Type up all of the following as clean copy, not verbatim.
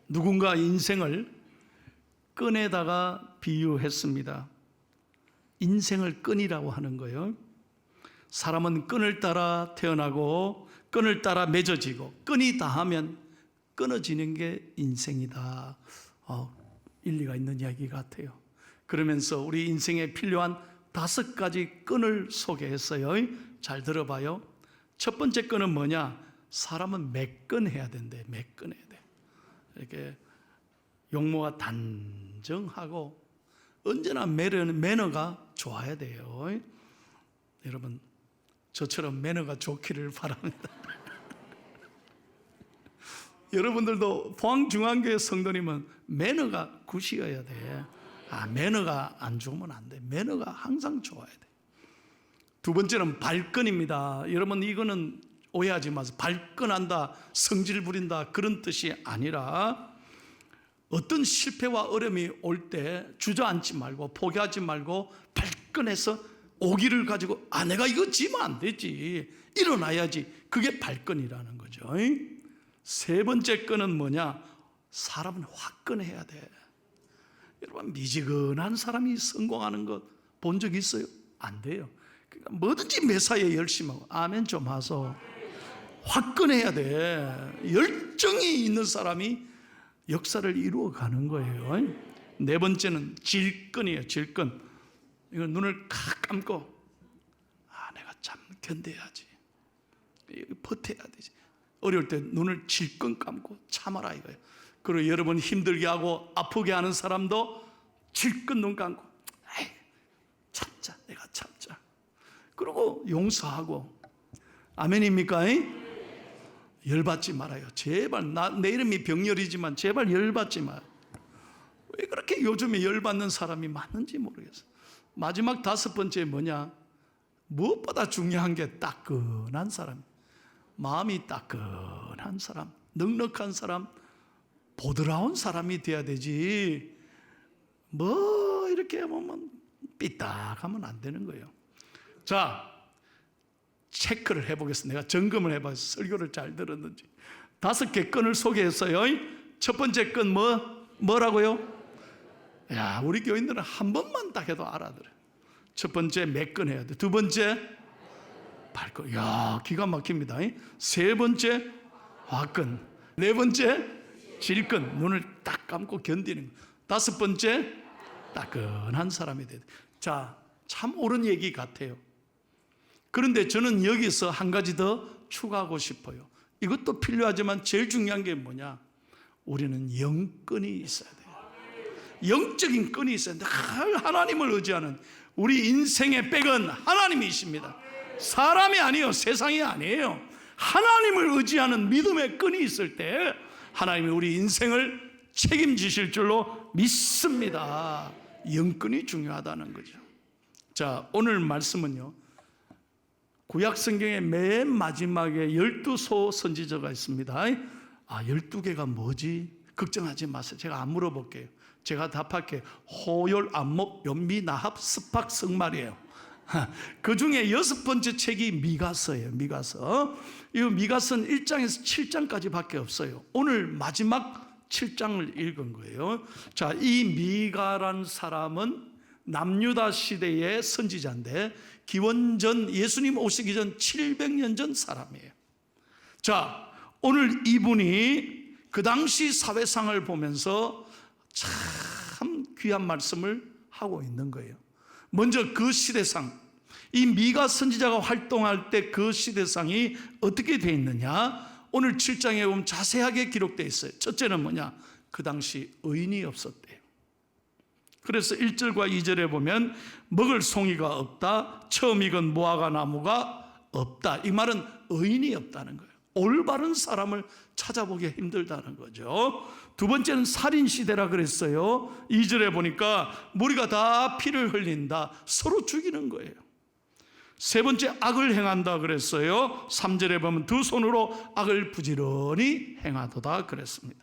누군가 인생을 끈에다가 비유했습니다. 인생을 끈이라고 하는 거예요. 사람은 끈을 따라 태어나고 끈을 따라 맺어지고 끈이 닿으면 끊어지는 게 인생이다. 일리가 있는 이야기 같아요. 그러면서 우리 인생에 필요한 5가지 끈을 소개했어요. 잘 들어봐요. 첫 번째 끈은 뭐냐? 사람은 매끈해야 된대. 매끈해야 돼. 이렇게 용모가 단정하고 언제나 매너가 좋아야 돼요. 여러분, 저처럼 매너가 좋기를 바랍니다. 여러분들도 포항중앙교회 성도님은 매너가 굿이어야 돼. 매너가 안 좋으면 안 돼. 매너가 항상 좋아야 돼. 두 번째는 발끈입니다. 여러분, 이거는 오해하지 마세요. 발끈한다, 성질 부린다 그런 뜻이 아니라 어떤 실패와 어려움이 올 때 주저앉지 말고 포기하지 말고 발끈해서 오기를 가지고 내가 이거 지면 안 되지, 일어나야지. 그게 발끈이라는 거죠. 세 번째 끈은 뭐냐? 사람은 화끈해야 돼. 여러분, 미지근한 사람이 성공하는 것 본 적 있어요? 안 돼요. 그러니까 뭐든지 매사에 열심히 하고, 아멘 좀 하소. 화끈해야 돼. 열정이 있는 사람이 역사를 이루어가는 거예요. 네 번째는 질끈이에요. 질끈. 이건 눈을 칵 감고 내가 참 견뎌야지, 버텨야 되지. 어려울 때 눈을 질끈 감고 참아라 이거예요. 그리고 여러분 힘들게 하고 아프게 하는 사람도 질끈 눈 감고 참자, 내가 참자. 그리고 용서하고. 아멘입니까? 열받지 말아요. 제발. 내 이름이 병렬이지만 제발 열받지 마요. 왜 그렇게 요즘에 열받는 사람이 많은지 모르겠어요. 마지막 5번째 뭐냐? 무엇보다 중요한 게 따끈한 사람. 마음이 따끈한 사람, 넉넉한 사람, 보드라운 사람이 돼야 되지. 뭐 이렇게 보면 삐딱하면 안 되는 거예요. 자, 체크를 해보겠습니다. 내가 점검을 해봐서 설교를 잘 들었는지. 5개 끈을 소개했어요. 첫 번째 끈 뭐라고요? 야, 우리 교인들은 한 번만 딱 해도 알아들어요. 첫 번째 매끈 해야 돼. 두 번째 발끈. 야, 기가 막힙니다. 세 번째 화끈. 네 번째 질끈. 눈을 딱 감고 견디는 거. 5번째 따끈한 사람이 돼야 돼. 자, 참 옳은 얘기 같아요. 그런데 저는 여기서 한 가지 더 추가하고 싶어요. 이것도 필요하지만 제일 중요한 게 뭐냐? 우리는 영끈이 있어야 돼요. 영적인 끈이 있어야 돼요. 늘 하나님을 의지하는, 우리 인생의 백은 하나님이십니다. 사람이 아니에요. 세상이 아니에요. 하나님을 의지하는 믿음의 끈이 있을 때 하나님이 우리 인생을 책임지실 줄로 믿습니다. 영끈이 중요하다는 거죠. 자, 오늘 말씀은요, 구약 성경의 맨 마지막에 12소 선지자가 있습니다. 12개가 뭐지? 걱정하지 마세요. 제가 안 물어볼게요. 제가 답할게요. 호열, 안목, 연미, 나합, 스팍, 성말이에요. 그 중에 6번째 책이 미가서예요. 미가서. 이 미가서는 1장에서 7장까지 밖에 없어요. 오늘 마지막 7장을 읽은 거예요. 자, 이 미가란 사람은 남유다 시대의 선지자인데 기원전, 예수님 오시기 전 700년 전 사람이에요. 자, 오늘 이분이 그 당시 사회상을 보면서 참 귀한 말씀을 하고 있는 거예요. 먼저 그 시대상, 이 미가 선지자가 활동할 때 그 시대상이 어떻게 되어 있느냐? 오늘 7장에 보면 자세하게 기록되어 있어요. 첫째는 뭐냐? 그 당시 의인이 없었대요. 그래서 1절과 2절에 보면 먹을 송이가 없다, 처음 익은 무화과 나무가 없다. 이 말은 의인이 없다는 거예요. 올바른 사람을 찾아보기 힘들다는 거죠. 두 번째는 살인시대라 그랬어요. 2절에 보니까 무리가 다 피를 흘린다, 서로 죽이는 거예요. 세 번째, 악을 행한다 그랬어요. 3절에 보면 두 손으로 악을 부지런히 행하도다 그랬습니다.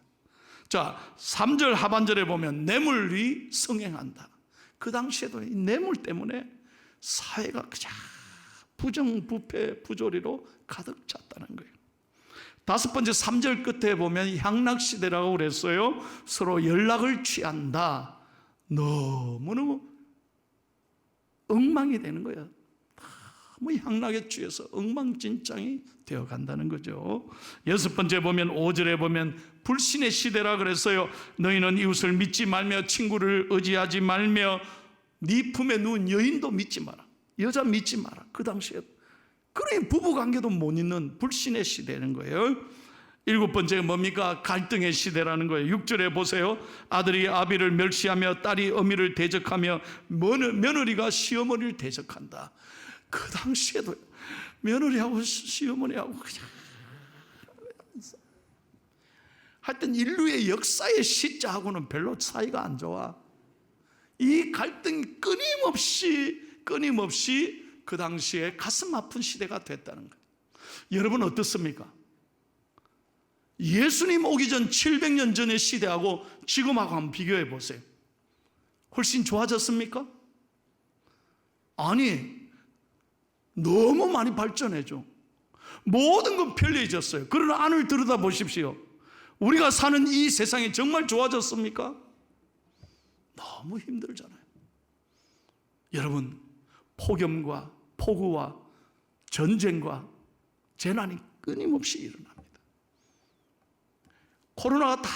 자, 3절 하반절에 보면 뇌물이 성행한다. 그 당시에도 이 뇌물 때문에 사회가 그냥 부정부패 부조리로 가득 찼다는 거예요. 다섯 번째 3절 끝에 보면 향락시대라고 그랬어요. 서로 연락을 취한다. 너무너무 엉망이 되는 거야. 너무 향락에 취해서 엉망진창이 되어간다는 거죠. 여섯 번째 보면 5절에 보면 불신의 시대라 그랬어요. 너희는 이웃을 믿지 말며 친구를 의지하지 말며 네 품에 누운 여인도 믿지 마라. 여자 믿지 마라. 그 당시에 그러니 부부관계도 못 있는 불신의 시대는 거예요. 일곱 번째가 뭡니까? 갈등의 시대라는 거예요. 6절에 보세요. 아들이 아비를 멸시하며 딸이 어미를 대적하며 며느리가 시어머니를 대적한다. 그 당시에도 며느리하고 시어머니하고 그냥 하여튼 인류의 역사의 시자하고는 별로 사이가 안 좋아. 이 갈등이 끊임없이 그 당시에 가슴 아픈 시대가 됐다는 거예요. 여러분 어떻습니까? 예수님 오기 전 700년 전의 시대하고 지금하고 한번 비교해 보세요. 훨씬 좋아졌습니까? 아니, 너무 많이 발전해죠. 모든 건 편리해졌어요. 그러나 안을 들여다 보십시오. 우리가 사는 이 세상이 정말 좋아졌습니까? 너무 힘들잖아요. 여러분, 폭염과 폭우와 전쟁과 재난이 끊임없이 일어납니다. 코로나가 다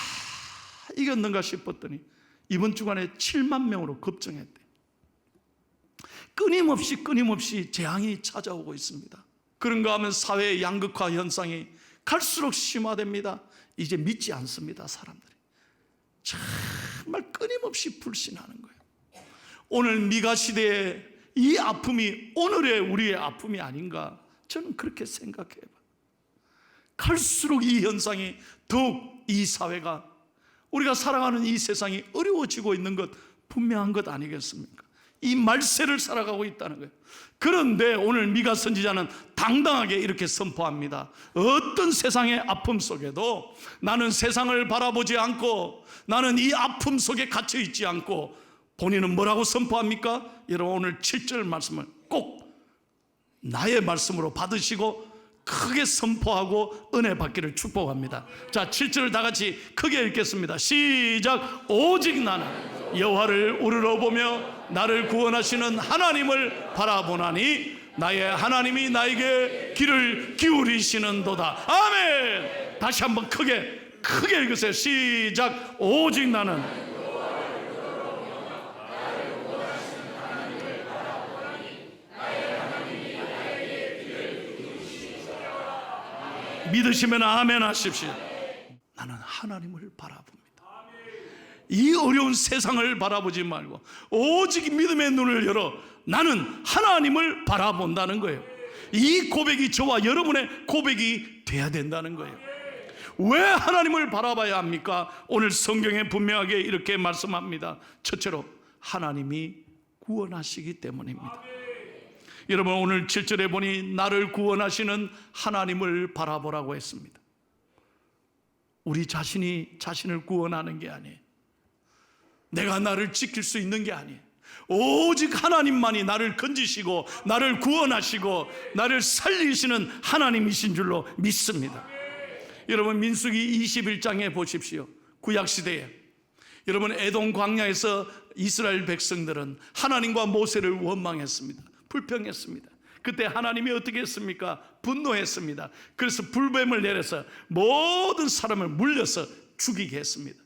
이겼는가 싶었더니 이번 주간에 7만 명으로 급증했대. 끊임없이 재앙이 찾아오고 있습니다. 그런가 하면 사회의 양극화 현상이 갈수록 심화됩니다. 이제 믿지 않습니다, 사람들이. 정말 끊임없이 불신하는 거예요. 오늘 미가 시대의 이 아픔이 오늘의 우리의 아픔이 아닌가, 저는 그렇게 생각해요. 갈수록 이 현상이 더욱 이 사회가, 우리가 살아가는 이 세상이 어려워지고 있는 것 분명한 것 아니겠습니까? 이 말세를 살아가고 있다는 거예요. 그런데 오늘 미가 선지자는 당당하게 이렇게 선포합니다. 어떤 세상의 아픔 속에도 나는 세상을 바라보지 않고, 나는 이 아픔 속에 갇혀 있지 않고, 본인은 뭐라고 선포합니까? 여러분 오늘 7절 말씀을 꼭 나의 말씀으로 받으시고 크게 선포하고 은혜 받기를 축복합니다. 자, 7절을 다 같이 크게 읽겠습니다. 시작. 오직 나는 여호와를 우러러보며 나를 구원하시는 하나님을 바라보나니 나의 하나님이 나에게 귀를 기울이시는도다. 아멘. 다시 한번 크게 읽으세요. 시작. 오직 나는 믿으시면 아멘 하십시오. 나는 하나님을 바라봅니다. 이 어려운 세상을 바라보지 말고 오직 믿음의 눈을 열어 나는 하나님을 바라본다는 거예요. 이 고백이 저와 여러분의 고백이 돼야 된다는 거예요. 왜 하나님을 바라봐야 합니까? 오늘 성경에 분명하게 이렇게 말씀합니다. 첫째로 하나님이 구원하시기 때문입니다. 여러분 오늘 7절에 보니 나를 구원하시는 하나님을 바라보라고 했습니다. 우리 자신이 자신을 구원하는 게 아니에요. 내가 나를 지킬 수 있는 게 아니에요. 오직 하나님만이 나를 건지시고 나를 구원하시고 나를 살리시는 하나님이신 줄로 믿습니다. 여러분 민수기 21장에 보십시오. 구약시대에 여러분 에돔 광야에서 이스라엘 백성들은 하나님과 모세를 원망했습니다. 불평했습니다. 그때 하나님이 어떻게 했습니까? 분노했습니다. 그래서 불뱀을 내려서 모든 사람을 물려서 죽이게 했습니다.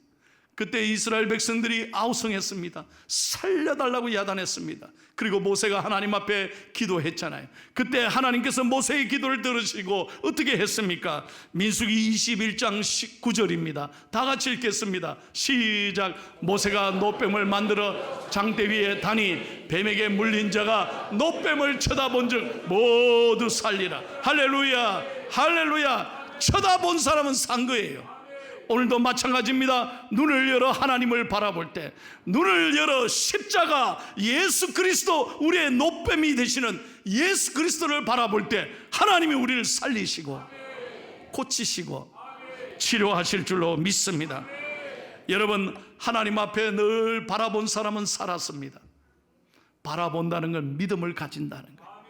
그때 이스라엘 백성들이 아우성했습니다. 살려달라고 야단했습니다. 그리고 모세가 하나님 앞에 기도했잖아요. 그때 하나님께서 모세의 기도를 들으시고 어떻게 했습니까? 민수기 21장 19절입니다. 다 같이 읽겠습니다. 시작. 모세가 노뱀을 만들어 장대 위에 다니 뱀에게 물린 자가 노뱀을 쳐다본 즉 모두 살리라. 할렐루야, 할렐루야. 쳐다본 사람은 산 거예요. 오늘도 마찬가지입니다. 눈을 열어 하나님을 바라볼 때, 눈을 열어 십자가 예수 그리스도, 우리의 노뱀이 되시는 예수 그리스도를 바라볼 때 하나님이 우리를 살리시고 고치시고 치료하실 줄로 믿습니다. 여러분 하나님 앞에 늘 바라본 사람은 살았습니다. 바라본다는 건 믿음을 가진다는 거예요.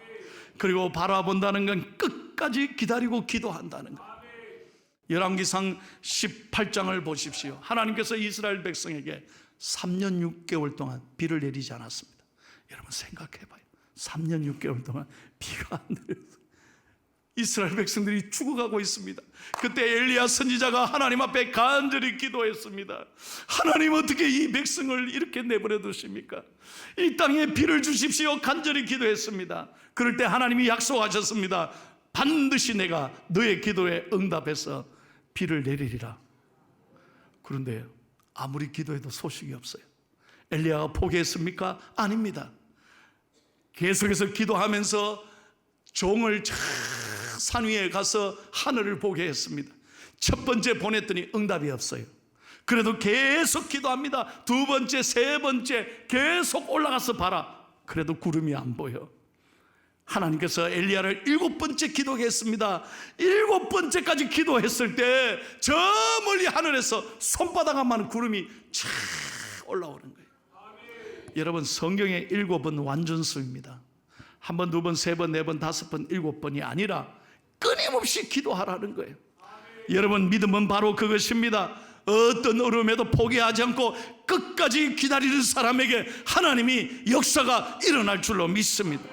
그리고 바라본다는 건 끝까지 기다리고 기도한다는 거예요. 열왕기상 18장을 보십시오. 하나님께서 이스라엘 백성에게 3년 6개월 동안 비를 내리지 않았습니다. 여러분 생각해봐요. 3년 6개월 동안 비가 안 내려서 이스라엘 백성들이 죽어가고 있습니다. 그때 엘리야 선지자가 하나님 앞에 간절히 기도했습니다. 하나님, 어떻게 이 백성을 이렇게 내버려 두십니까? 이 땅에 비를 주십시오. 간절히 기도했습니다. 그럴 때 하나님이 약속하셨습니다. 반드시 내가 너의 기도에 응답해서 비를 내리리라. 그런데 아무리 기도해도 소식이 없어요. 엘리야가 포기했습니까? 아닙니다. 계속해서 기도하면서 종을 산 위에 가서 하늘을 보게 했습니다. 첫 번째 보냈더니 응답이 없어요. 그래도 계속 기도합니다. 두 번째, 세 번째 계속 올라가서 봐라. 그래도 구름이 안 보여. 하나님께서 엘리야를 7번째 기도하게 했습니다. 7번째까지 기도했을 때 저 멀리 하늘에서 손바닥만한 구름이 쫙 올라오는 거예요. 여러분, 성경의 7은 완전수입니다. 한 번, 두 번, 세 번, 네 번, 5번, 7번이 아니라 끊임없이 기도하라는 거예요. 여러분, 믿음은 바로 그것입니다. 어떤 어려움에도 포기하지 않고 끝까지 기다리는 사람에게 하나님이 역사가 일어날 줄로 믿습니다.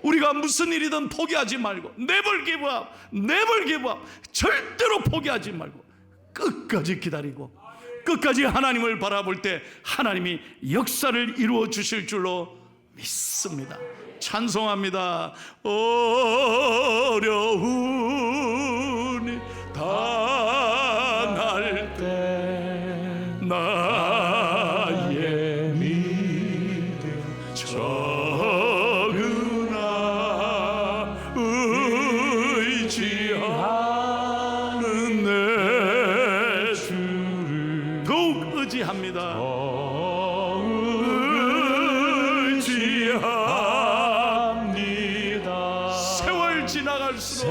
우리가 무슨 일이든 포기하지 말고, never give up, never give up, 절대로 포기하지 말고 끝까지 기다리고 끝까지 하나님을 바라볼 때 하나님이 역사를 이루어 주실 줄로 믿습니다. 찬송합니다. 어려움이 당할 때 나의 믿음 적으나 의지하는 내 주를 더욱 의지합니다. 세월 지나갈수록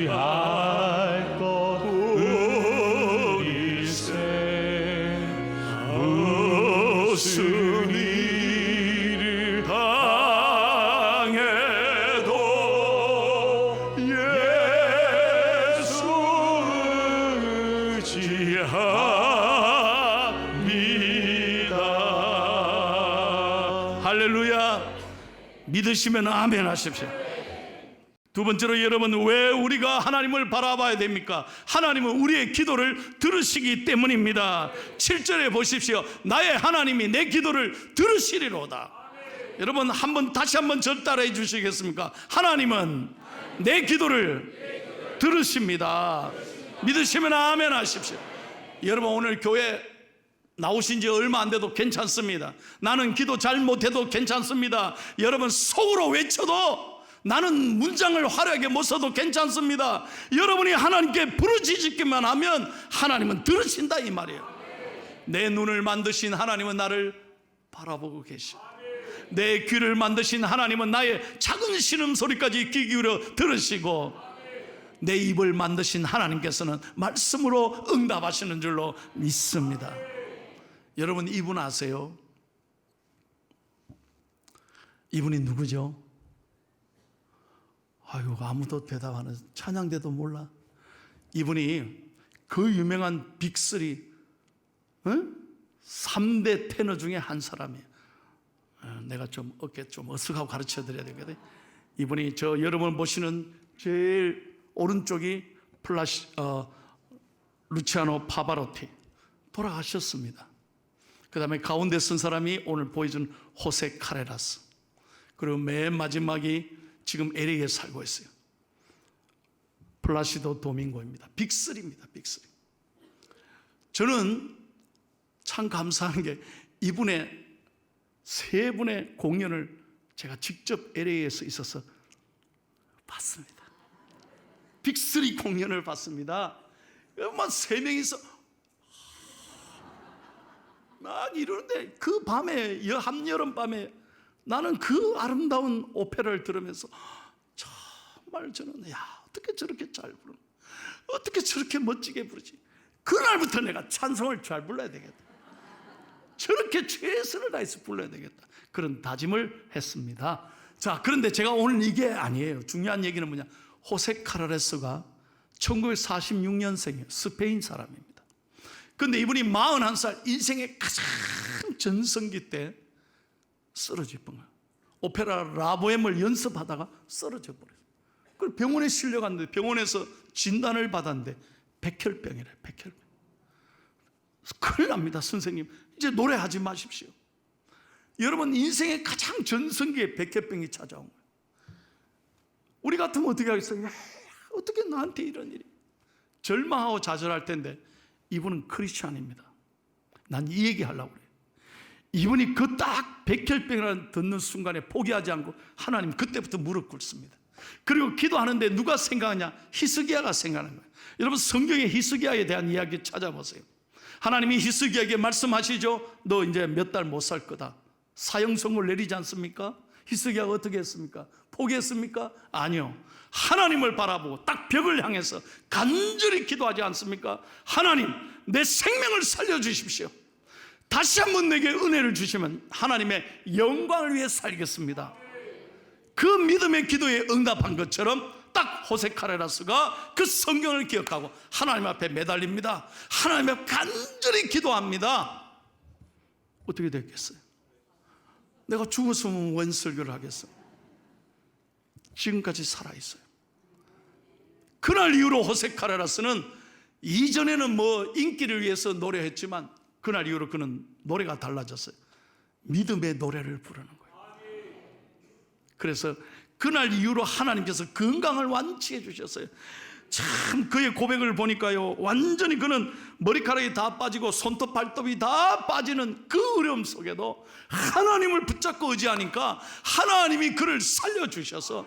의지할 것 우리세 무슨 일을 당해도 예수 의지합니다. 할렐루야. 믿으시면 아멘 하십시오. 두 번째로, 여러분, 왜 우리가 하나님을 바라봐야 됩니까? 하나님은 우리의 기도를 들으시기 때문입니다. 7절에 보십시오. 나의 하나님이 내 기도를 들으시리로다. 여러분, 다시 한번 절 따라해 주시겠습니까? 하나님은 내 기도를 들으십니다. 믿으시면 아멘 하십시오. 여러분, 오늘 교회 나오신 지 얼마 안 돼도 괜찮습니다. 나는 기도 잘 못해도 괜찮습니다. 여러분, 속으로 외쳐도 나는 문장을 화려하게 못 써도 괜찮습니다. 여러분이 하나님께 부르짖기만 하면 하나님은 들으신다, 이 말이에요. 내 눈을 만드신 하나님은 나를 바라보고 계시고, 내 귀를 만드신 하나님은 나의 작은 신음소리까지 귀 기울여 들으시고, 내 입을 만드신 하나님께서는 말씀으로 응답하시는 줄로 믿습니다. 여러분, 이분 아세요? 이분이 누구죠? 아유, 아무도 대답 안 해서 찬양대도 몰라. 이분이 그 유명한 빅3 3대 테너 중에 한 사람이에요. 내가 좀 어깨 좀 어색하고 가르쳐 드려야 되거든. 이분이 저 여러분 보시는 제일 오른쪽이 루치아노 파바로티, 돌아가셨습니다. 그 다음에 가운데 쓴 사람이 오늘 보여준 호세 카레라스, 그리고 맨 마지막이 지금 LA에 살고 있어요. 플라시도 도밍고입니다. 빅3입니다. 빅3. 저는 참 감사한 게 이분의 세 분의 공연을 제가 직접 LA에서 있어서 봤습니다. 빅3 공연을 봤습니다. 막 세 명이서 막 이러는데, 그 밤에, 한여름 밤에 나는 그 아름다운 오페라를 들으면서 정말 저는, 어떻게 저렇게 잘 부르나, 어떻게 저렇게 멋지게 부르지. 그날부터 내가 찬송을 잘 불러야 되겠다. 저렇게 최선을 다해서 불러야 되겠다, 그런 다짐을 했습니다. 자, 그런데 제가 오늘 이게 아니에요. 중요한 얘기는 뭐냐, 호세 카르레스가 1946년생이에요. 스페인 사람입니다. 그런데 이분이 41살, 인생의 가장 전성기 때 쓰러질 뻔해요. 오페라 라보엠을 연습하다가 쓰러져 버렸어요. 그래서 병원에 실려갔는데 병원에서 진단을 받았는데 백혈병이래. 백혈병. 큰일 납니다. 선생님, 이제 노래하지 마십시오. 여러분, 인생의 가장 전성기에 백혈병이 찾아온 거예요. 우리 같으면 어떻게 하겠어요? 야, 어떻게 나한테 이런 일이. 절망하고 좌절할 텐데 이분은 크리스찬입니다. 난 이 얘기 하려고 그래요. 이분이 그 딱 백혈병이라는 듣는 순간에 포기하지 않고 하나님, 그때부터 무릎 꿇습니다. 그리고 기도하는데 누가 생각하냐? 히스기야가 생각하는 거예요. 여러분, 성경에 히스기야에 대한 이야기 찾아보세요. 하나님이 히스기야에게 말씀하시죠. 너 이제 몇 달 못 살 거다. 사형 선고를 내리지 않습니까? 히스기야가 어떻게 했습니까? 포기했습니까? 아니요. 하나님을 바라보고 딱 벽을 향해서 간절히 기도하지 않습니까? 하나님, 내 생명을 살려주십시오. 다시 한번 내게 은혜를 주시면 하나님의 영광을 위해 살겠습니다. 그 믿음의 기도에 응답한 것처럼 딱 호세 카레라스가 그 성경을 기억하고 하나님 앞에 매달립니다. 하나님 앞에 간절히 기도합니다. 어떻게 됐겠어요? 내가 죽었으면 원 설교를 하겠어? 지금까지 살아있어요. 그날 이후로 호세 카레라스는 이전에는 뭐 인기를 위해서 노래했지만 그날 이후로 그는 노래가 달라졌어요. 믿음의 노래를 부르는 거예요. 그래서 그날 이후로 하나님께서 건강을 완치해 주셨어요. 참, 그의 고백을 보니까요, 완전히 그는 머리카락이 다 빠지고 손톱 발톱이 다 빠지는 그 어려움 속에도 하나님을 붙잡고 의지하니까 하나님이 그를 살려주셔서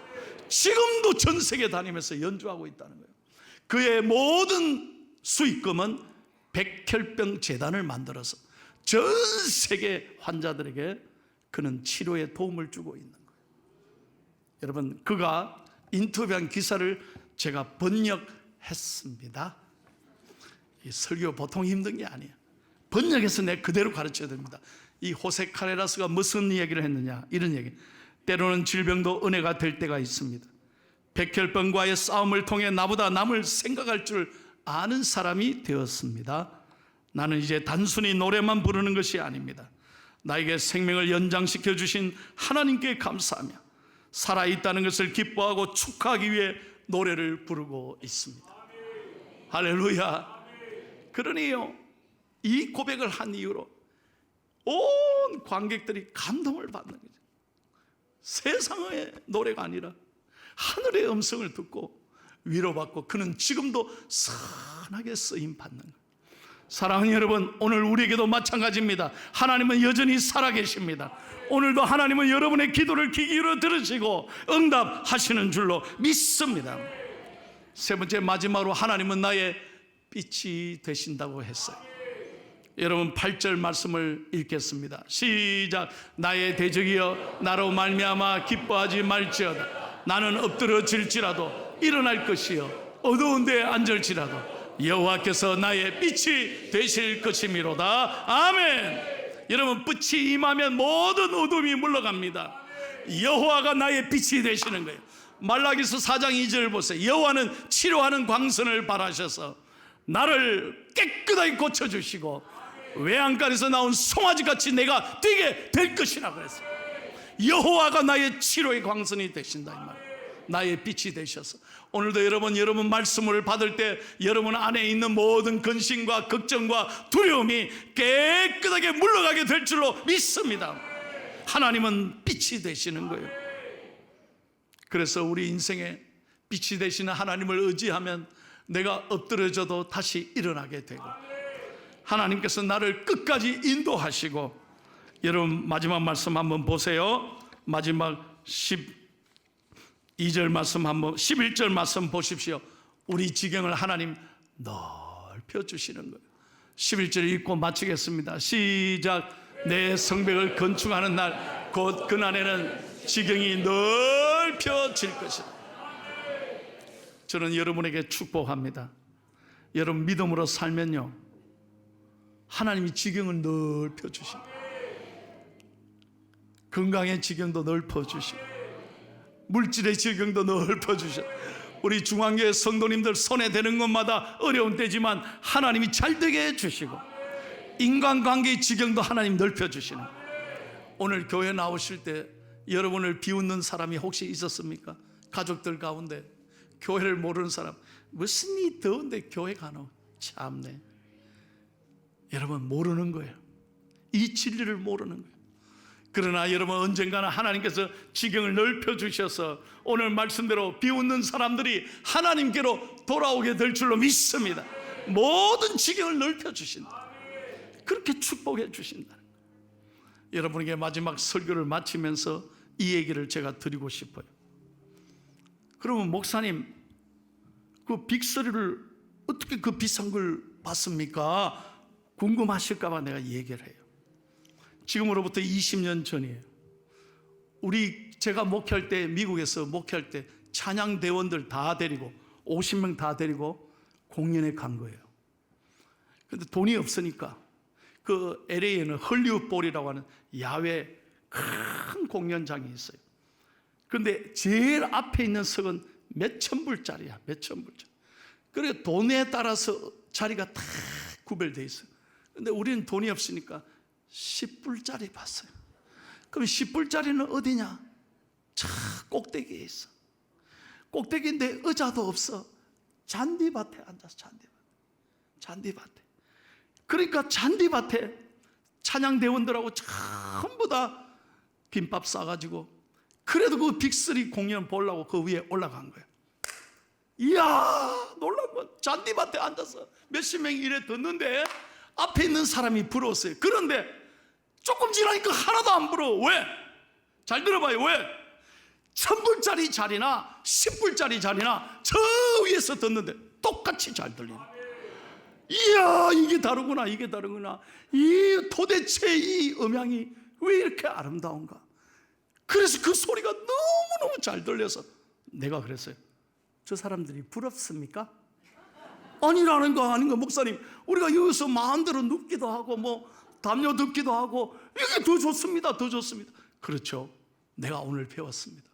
지금도 전 세계 다니면서 연주하고 있다는 거예요. 그의 모든 수익금은 백혈병 재단을 만들어서 전 세계 환자들에게 그는 치료에 도움을 주고 있는 거예요. 여러분, 그가 인터뷰한 기사를 제가 번역했습니다. 이 설교 보통 힘든 게 아니에요. 번역해서 내가 그대로 가르쳐야 됩니다. 이 호세 카레라스가 무슨 이야기를 했느냐, 이런 얘기. 때로는 질병도 은혜가 될 때가 있습니다. 백혈병과의 싸움을 통해 나보다 남을 생각할 줄 아는 사람이 되었습니다. 나는 이제 단순히 노래만 부르는 것이 아닙니다. 나에게 생명을 연장시켜 주신 하나님께 감사하며 살아있다는 것을 기뻐하고 축하하기 위해 노래를 부르고 있습니다. 할렐루야. 그러니요, 이 고백을 한 이후로 온 관객들이 감동을 받는 거죠. 세상의 노래가 아니라 하늘의 음성을 듣고 위로받고 그는 지금도 선하게 쓰임 받는 거예요. 사랑하는 여러분, 오늘 우리에게도 마찬가지입니다. 하나님은 여전히 살아계십니다. 오늘도 하나님은 여러분의 기도를 귀 기울여 들으시고 응답하시는 줄로 믿습니다. 세 번째, 마지막으로 하나님은 나의 빛이 되신다고 했어요. 여러분, 8절 말씀을 읽겠습니다. 시작. 나의 대적이여 나로 말미암아 기뻐하지 말지어다. 나는 엎드러질지라도 일어날 것이요 어두운 데 앉을지라도 여호와께서 나의 빛이 되실 것이미로다. 아멘. 여러분, 빛이 임하면 모든 어둠이 물러갑니다. 여호와가 나의 빛이 되시는 거예요. 말라기서 4장 2절 보세요. 여호와는 치료하는 광선을 발하셔서 나를 깨끗하게 고쳐주시고 외양간에서 나온 송아지같이 내가 뛰게 될 것이라 그랬어요. 여호와가 나의 치료의 광선이 되신다, 이 말이에요. 나의 빛이 되셔서 오늘도 여러분 말씀을 받을 때 여러분 안에 있는 모든 근심과 걱정과 두려움이 깨끗하게 물러가게 될 줄로 믿습니다. 하나님은 빛이 되시는 거예요. 그래서 우리 인생에 빛이 되시는 하나님을 의지하면 내가 엎드려져도 다시 일어나게 되고 하나님께서 나를 끝까지 인도하시고, 여러분 마지막 말씀 한번 보세요. 마지막 12절 말씀 한번, 11절 말씀 보십시오. 우리 지경을 하나님 넓혀주시는 거예요. 11절 읽고 마치겠습니다. 시작. 내 성벽을 건축하는 날 곧 그날에는 지경이 넓혀질 것이다. 저는 여러분에게 축복합니다. 여러분 믿음으로 살면요, 하나님이 지경을 넓혀 주신다. 건강의 지경도 넓혀 주시고 물질의 지경도 넓혀 주셔. 우리 중앙교회 성도님들 손에 대는 것마다 어려운 때지만 하나님이 잘 되게 해주시고 인간관계의 지경도 하나님 넓혀 주시는. 오늘 교회 나오실 때 여러분을 비웃는 사람이 혹시 있었습니까? 가족들 가운데 교회를 모르는 사람, 무슨 이 더운데 교회 가노? 참네. 여러분 모르는 거예요. 이 진리를 모르는 거예요. 그러나 여러분 언젠가는 하나님께서 지경을 넓혀 주셔서 오늘 말씀대로 비웃는 사람들이 하나님께로 돌아오게 될 줄로 믿습니다. 모든 지경을 넓혀 주신다. 그렇게 축복해 주신다. 여러분에게 마지막 설교를 마치면서 이 얘기를 제가 드리고 싶어요. 그러면 목사님, 그 빅3를 어떻게 그 비싼 걸 받습니까? 궁금하실까 봐 내가 얘기를 해요. 지금으로부터 20년 전이에요. 제가 목회할 때, 미국에서 목회할 때 찬양 대원들 다 데리고 50명 다 데리고 공연에 간 거예요. 근데 돈이 없으니까 그 LA에는 헐리우드볼이라고 하는 야외 큰 공연장이 있어요. 그런데 제일 앞에 있는 석은 몇천 불짜리야, 몇천 불짜리. 그래 돈에 따라서 자리가 다 구별되어 있어요. 근데 우리는 돈이 없으니까 10불짜리 봤어요. 그럼 10불짜리는 어디냐? 저 꼭대기에 있어. 꼭대기인데 의자도 없어. 잔디밭에 앉아서 잔디밭에. 그러니까 잔디밭에 찬양대원들하고 전부 다 김밥 싸가지고 그래도 그 빅3 공연 보려고 그 위에 올라간 거예요. 이야, 놀라운 건 잔디밭에 앉아서 몇십 명이 이래 듣는데 앞에 있는 사람이 부러웠어요. 그런데 조금 지나니까 하나도 안 부러워. 왜? 잘 들어봐요. 왜? 1000불짜리 자리나 10불짜리 자리나 저 위에서 듣는데 똑같이 잘 들리는. 이야, 이게 다르구나, 이게 다르구나. 도대체 이 음향이 왜 이렇게 아름다운가? 그래서 그 소리가 너무너무 잘 들려서 내가 그랬어요. 저 사람들이 부럽습니까? 아니라는 거 아닌가? 목사님, 우리가 여기서 마음대로 눕기도 하고 뭐 담요 듣기도 하고 이게 더 좋습니다. 더 좋습니다. 그렇죠. 내가 오늘 배웠습니다.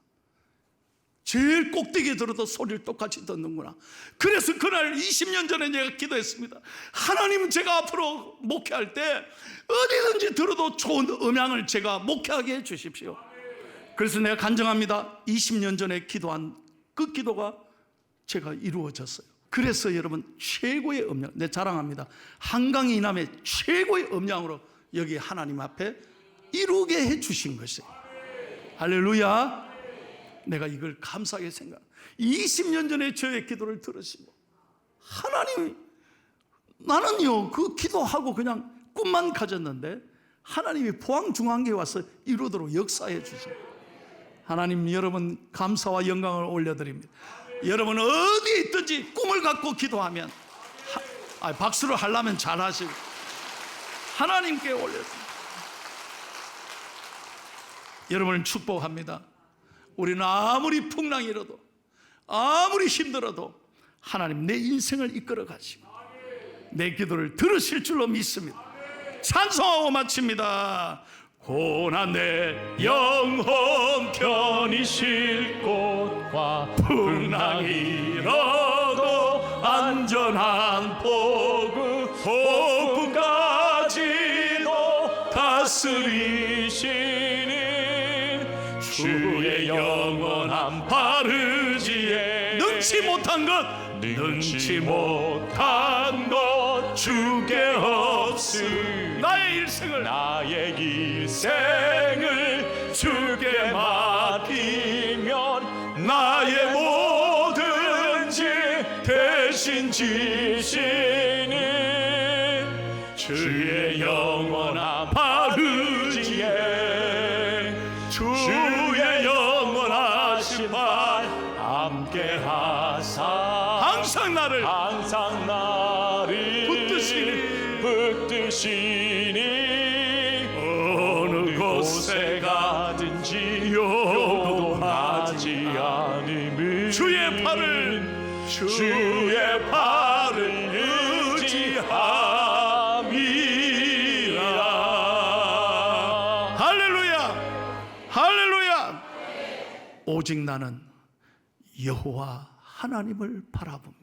제일 꼭대기에 들어도 소리를 똑같이 듣는구나. 그래서 그날 20년 전에 제가 기도했습니다. 하나님, 제가 앞으로 목회할 때 어디든지 들어도 좋은 음향을 제가 목회하게 해주십시오. 그래서 내가 간증합니다. 20년 전에 기도한 그 기도가 제가 이루어졌어요. 그래서 여러분, 최고의 음량, 내 자랑합니다. 한강 이남의 최고의 음량으로 여기 하나님 앞에 이루게 해주신 것이에요. 할렐루야. 내가 이걸 감사하게 생각. 20년 전에 저의 기도를 들으시고 하나님, 나는요 그 기도하고 그냥 꿈만 가졌는데 하나님이 포항중앙교회 와서 이루도록 역사해 주신 하나님, 여러분 감사와 영광을 올려드립니다. 여러분 어디에 있든지 꿈을 갖고 기도하면 박수를 하려면 잘하시고 하나님께 올려드립니다. 여러분을 축복합니다. 우리는 아무리 풍랑이 일어도 아무리 힘들어도 하나님 내 인생을 이끌어 가시고 내 기도를 들으실 줄로 믿습니다. 찬송하고 마칩니다. 고난 내 영혼 편히 쉴 곳과 풍랑이 일어도 안전한 폭풍까지도 다스리시는 주의 영원한 바르지에 능치 못한 것 주께 없음. 나의 일생을 주께 맡기면 나의 뭐든지 대신 지시는 주의 영원한 바르지에 주의 영원하신 발 함께하사 항상 나를 붙드시니 어느 곳에 가든지 요동하지 않음을 주의 팔을 의지함이 할렐루야. 할렐루야. 오직 나는 여호와 하나님을 바라봅니다.